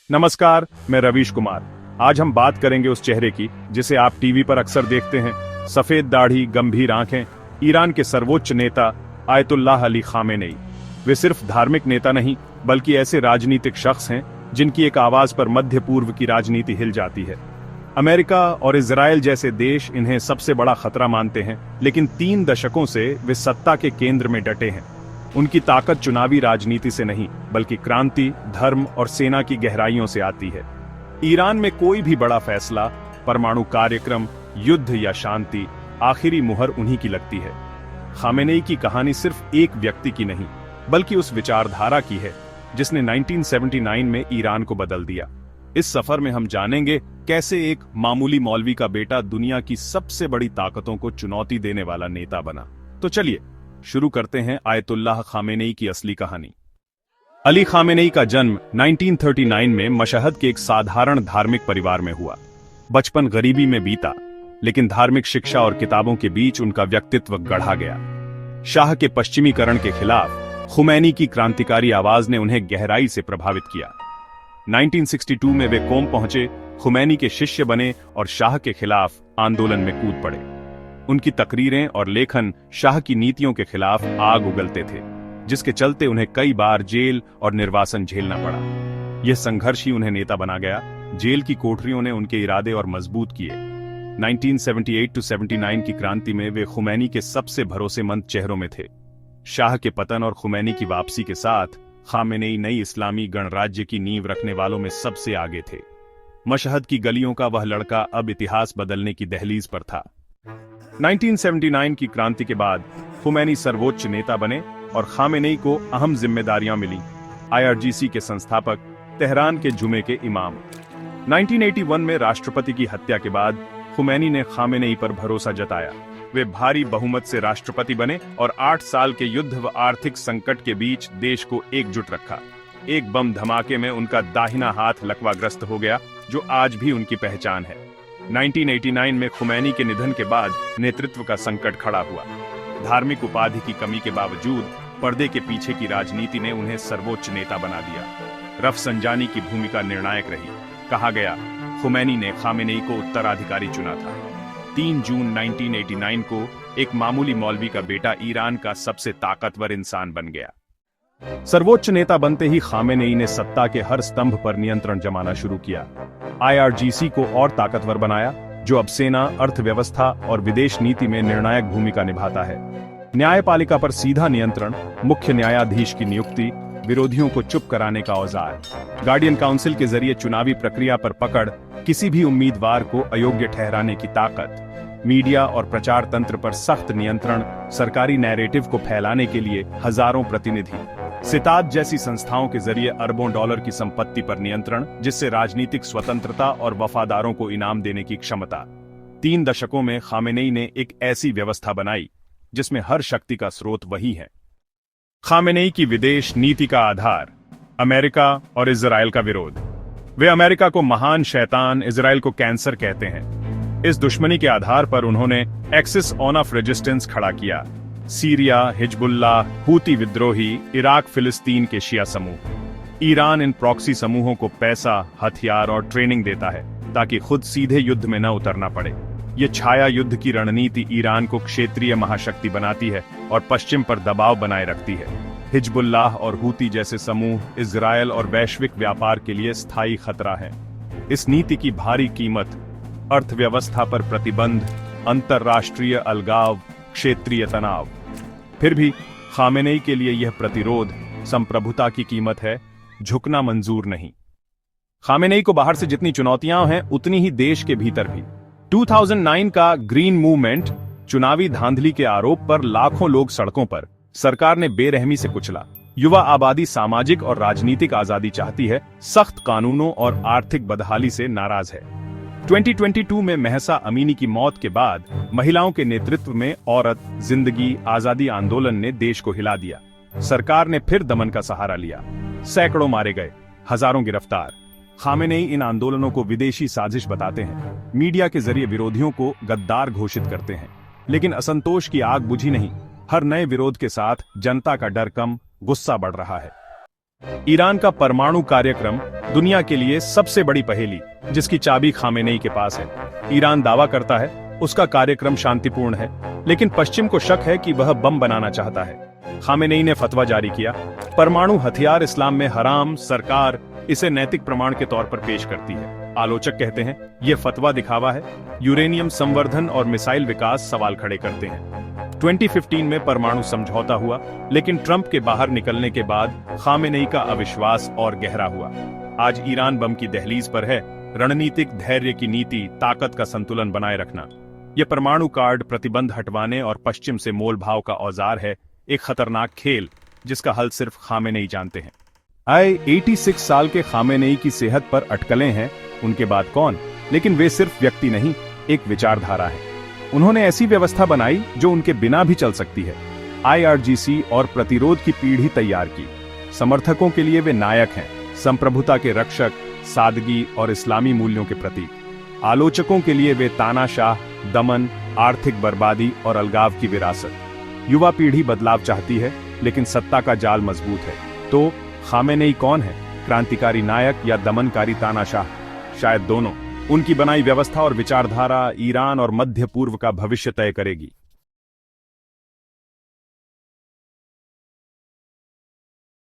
नमस्कार, मैं रवीश कुमार। आज हम बात करेंगे उस चेहरे की जिसे आप टीवी पर अक्सर देखते हैं। सफेद दाढ़ी, गंभीर आंखें, ईरान के सर्वोच्च नेता आयतुल्लाह अली खामेनेई। वे सिर्फ धार्मिक नेता नहीं बल्कि ऐसे राजनीतिक शख्स हैं जिनकी एक आवाज पर मध्य पूर्व की राजनीति हिल जाती है। अमेरिका और इजराइल जैसे देश इन्हें सबसे बड़ा खतरा मानते हैं, लेकिन 3 दशकों से वे सत्ता के केंद्र में डटे हैं। उनकी ताकत चुनावी राजनीति से नहीं बल्कि क्रांति, धर्म और सेना की गहराइयों से आती है। ईरान में कोई भी बड़ा फैसला, परमाणु कार्यक्रम, युद्ध या शांति, आखिरी मुहर उन्हीं की लगती है। खामेनेई की कहानी सिर्फ एक व्यक्ति की नहीं बल्कि उस विचारधारा की है जिसने 1979 में ईरान को बदल दिया। इस सफर में हम जानेंगे कैसे एक मामूली मौलवी का बेटा दुनिया की सबसे बड़ी ताकतों को चुनौती देने वाला नेता बना। तो चलिए शुरू करते हैं आयतुल्लाह खामेनेई की असली कहानी। अली खामेनेई का जन्म 1939 में मशहद के एक साधारण धार्मिक परिवार में हुआ। बचपन गरीबी में बीता, लेकिन धार्मिक शिक्षा और किताबों के बीच उनका व्यक्तित्व गढ़ा गया। शाह के पश्चिमीकरण के खिलाफ खुमैनी की क्रांतिकारी आवाज ने उन्हें गहराई से प्रभावित किया। 1962 में वे कोम पहुंचे, खुमैनी के शिष्य बने और शाह के खिलाफ आंदोलन में कूद पड़े। उनकी तकरीरें और लेखन शाह की नीतियों के खिलाफ आग उगलते थे, जिसके चलते उन्हें कई बार जेल और निर्वासन झेलना पड़ा। यह संघर्ष ही उन्हें नेता बना गया। जेल की कोठरियों ने उनके इरादे और मजबूत किए। 1978-79 की क्रांति में वे खुमैनी के सबसे भरोसेमंद चेहरों में थे। शाह के पतन और खुमैनी की वापसी के साथ खामेनेई नई इस्लामी गणराज्य की नींव रखने वालों में सबसे आगे थे। मशहद की गलियों का वह लड़का अब इतिहास बदलने की दहलीज पर था। 1979 की क्रांति के बाद खुमैनी सर्वोच्च नेता बने और खामेनेई को अहम जिम्मेदारियां मिली। IRGC के संस्थापक, तेहरान के जुमे के इमाम। 1981 में राष्ट्रपति की हत्या के बाद खुमैनी ने खामेनेई पर भरोसा जताया। वे भारी बहुमत से राष्ट्रपति बने और 8 साल के युद्ध व आर्थिक संकट के बीच देश को एकजुट रखा। एक बम धमाके में उनका दाहिना हाथ लकवाग्रस्त हो गया, जो आज भी उनकी पहचान है। 1989 में खुमैनी के निधन के बाद नेतृत्व का संकट खड़ा हुआ। धार्मिक उपाधि की कमी के बावजूद पर्दे के पीछे की राजनीति ने उन्हें सर्वोच्च नेता बना दिया। रफसंजानी की भूमिका निर्णायक रही। कहा गया, खुमैनी ने खामेनेई को उत्तराधिकारी चुना था। 3 जून 1989 को एक मामूली मौलवी का बेटा ईरान का सबसे ताकतवर इंसान बन गया। सर्वोच्च नेता बनते ही खामेनेई ने सत्ता के हर स्तंभ पर नियंत्रण जमाना शुरू किया। IRGC को और ताकतवर बनाया, जो अब सेना, अर्थव्यवस्था और विदेश नीति में निर्णायक भूमिका निभाता है। न्यायपालिका पर सीधा नियंत्रण, मुख्य न्यायाधीश की नियुक्ति, विरोधियों को चुप कराने का औजार, गार्डियन काउंसिल के जरिए चुनावी प्रक्रिया पर पकड़, किसी भी उम्मीदवार को अयोग्य ठहराने की ताकत, मीडिया और प्रचार तंत्र पर सख्त नियंत्रण, सरकारी नैरेटिव को फैलाने के लिए हजारों प्रतिनिधि, सिताद जैसी संस्थाओं के जरिए अरबों डॉलर की संपत्ति पर नियंत्रण, जिससे राजनीतिक स्वतंत्रता और वफादारों को इनाम देने की क्षमता। 3 दशकों में खामेनेई ने एक ऐसी व्यवस्था बनाई जिसमें हर शक्ति का स्रोत वही है। खामेनेई की विदेश नीति का आधार, अमेरिका और इजराइल का विरोध। वे अमेरिका को महान शैतान, इजराइल को कैंसर कहते हैं। इस दुश्मनी के आधार पर उन्होंने एक्सिस ऑफ रेजिस्टेंस खड़ा किया। सीरिया, हिजबुल्लाह, हूती विद्रोही, इराक, फिलिस्तीन के शिया समूह। ईरान इन प्रॉक्सी समूहों को पैसा, हथियार और ट्रेनिंग देता है ताकि खुद सीधे युद्ध में न उतरना पड़े। ये छाया युद्ध की रणनीति ईरान को क्षेत्रीय महाशक्ति बनाती है और पश्चिम पर दबाव बनाए रखती है। हिजबुल्लाह और हूती जैसे समूह इजराइल और वैश्विक व्यापार के लिए स्थायी खतरा है। इस नीति की भारी कीमत, अर्थव्यवस्था पर प्रतिबंध, अंतरराष्ट्रीय अलगाव, क्षेत्रीय तनाव। फिर भी खामेनेई के लिए यह प्रतिरोध, संप्रभुता की कीमत है, झुकना मंजूर नहीं। खामेनेई को बाहर से जितनी चुनौतियां हैं, उतनी ही देश के भीतर भी। 2009 का ग्रीन मूवमेंट, चुनावी धांधली के आरोप पर लाखों लोग सड़कों पर, सरकार ने बेरहमी से कुचला। युवा आबादी सामाजिक और राजनीतिक आजादी चाहती है, सख्त कानूनों और आर्थिक बदहाली से नाराज है। 2022 में महसा अमीनी की मौत के बाद महिलाओं के नेतृत्व में औरत, जिंदगी, आजादी आंदोलन ने देश को हिला दिया। सरकार ने फिर दमन का सहारा लिया। सैकड़ों मारे गए, हजारों गिरफ्तार। खामेनेई इन आंदोलनों को विदेशी साजिश बताते हैं, मीडिया के जरिए विरोधियों को गद्दार घोषित करते हैं। लेकिन असंतोष की आग बुझी नहीं। हर नए विरोध के साथ जनता का डर कम, गुस्सा बढ़ रहा है। ईरान का परमाणु कार्यक्रम दुनिया के लिए सबसे बड़ी पहेली, जिसकी चाबी खामेनेई के पास है। ईरान दावा करता है उसका कार्यक्रम शांतिपूर्ण है, लेकिन पश्चिम को शक है कि वह बम बनाना चाहता है। खामेनेई ने फतवा जारी किया, परमाणु हथियार इस्लाम में हराम, सरकार इसे नैतिक प्रमाण के तौर पर पेश करती है। आलोचक कहते हैं यह फतवा दिखावा है, यूरेनियम संवर्धन और मिसाइल विकास सवाल खड़े करते हैं। 2015 में परमाणु समझौता हुआ, लेकिन ट्रंप के बाहर निकलने के बाद खामेनेई का अविश्वास और गहरा हुआ। आज ईरान बम की दहलीज पर है। रणनीतिक धैर्य की नीति, ताकत का संतुलन बनाए रखना, यह परमाणु कार्ड प्रतिबंध हटवाने और पश्चिम से मोल भाव का औजार है। एक खतरनाक खेल जिसका हल सिर्फ खामेनेई जानते हैं। 86 साल के खामेनेई की सेहत पर अटकलें हैं, उनके बाद कौन? लेकिन वे सिर्फ व्यक्ति नहीं, एक विचारधारा है। उन्होंने ऐसी व्यवस्था बनाई जो उनके बिना भी चल सकती है। IRGC और प्रतिरोध की पीढ़ी तैयार की। समर्थकों के लिए वे नायक हैं, संप्रभुता के रक्षक, सादगी और इस्लामी मूल्यों के प्रतीक। आलोचकों के लिए वे तानाशाह, दमन, आर्थिक बर्बादी और अलगाव की विरासत। युवा पीढ़ी बदलाव चाहती है, लेकिन सत्ता का जाल मजबूत है। तो खामेनेई कौन है? क्रांतिकारी नायक या दमनकारी तानाशाह? शायद दोनों। उनकी बनाई व्यवस्था और विचारधारा ईरान और मध्य पूर्व का भविष्य तय करेगी।